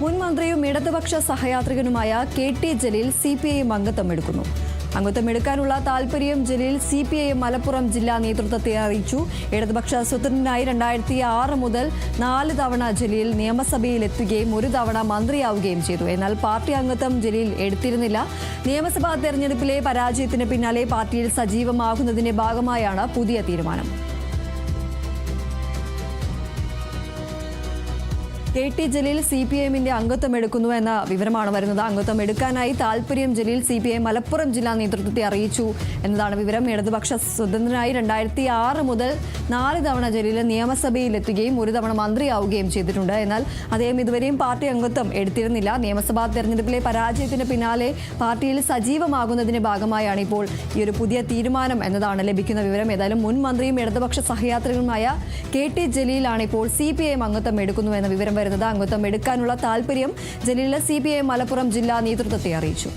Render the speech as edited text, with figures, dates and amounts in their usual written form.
മുൻ മന്ത്രിയും ഇടതുപക്ഷ സഹയാത്രികനുമായ കെ.ടി. ജലീൽ CPIM അംഗത്വം എടുക്കുന്നു. അംഗത്വം എടുക്കാനുള്ള താൽപര്യം ജലീൽ CPIM മലപ്പുറം ജില്ലാ നേതൃത്വത്തെ അറിയിച്ചു. ഇടതുപക്ഷ സ്വതന്ത്രനായി 2006 മുതൽ 4 തവണ ജലീൽ നിയമസഭയിൽ എത്തുകയും 1 തവണ മന്ത്രിയാവുകയും ചെയ്തു. എന്നാൽ പാർട്ടി അംഗത്വം ജലീൽ എടുത്തിരുന്നില്ല. നിയമസഭാ തെരഞ്ഞെടുപ്പിലെ പരാജയത്തിന് പിന്നാലെ പാർട്ടിയിൽ സജീവമാകുന്നതിന്റെ ഭാഗമായാണ് പുതിയ തീരുമാനം. കെ.ടി. ജലീൽ CPIMന്റെ അംഗത്വം എടുക്കുന്നു എന്ന വിവരമാണ് വരുന്നത്. അംഗത്വം എടുക്കാനായി താൽപര്യം ജലീൽ CPIM മലപ്പുറം ജില്ലാ നേതൃത്വത്തെ അറിയിച്ചു എന്നതാണ് വിവരം. ഇടതുപക്ഷ സ്വതന്ത്രനായി 2006 മുതൽ 4 തവണ ജലീൽ നിയമസഭയിൽ എത്തുകയും 1 തവണ മന്ത്രിയാവുകയും ചെയ്തിട്ടുണ്ട്. എന്നാൽ അദ്ദേഹം ഇതുവരെയും പാർട്ടി അംഗത്വം എടുത്തിരുന്നില്ല. നിയമസഭാ തെരഞ്ഞെടുപ്പിലെ പരാജയത്തിന് പിന്നാലെ പാർട്ടിയിൽ സജീവമാകുന്നതിന്റെ ഭാഗമായാണ് ഇപ്പോൾ ഈ ഒരു പുതിയ തീരുമാനം എന്നതാണ് ലഭിക്കുന്ന വിവരം. ഏതായാലും മുൻ മന്ത്രിയും ഇടതുപക്ഷ സഹയാത്രികനുമായ കെ.ടി. ജലീലാണ് ഇപ്പോൾ CPIM അംഗത്വം എടുക്കുന്നു എന്ന വിവരം. അംഗത്വം എടുക്കാനുള്ള താൽപര്യം ജലീൽ CPIM മലപ്പുറം ജില്ലാ നേതൃത്വത്തെ അറിയിച്ചു.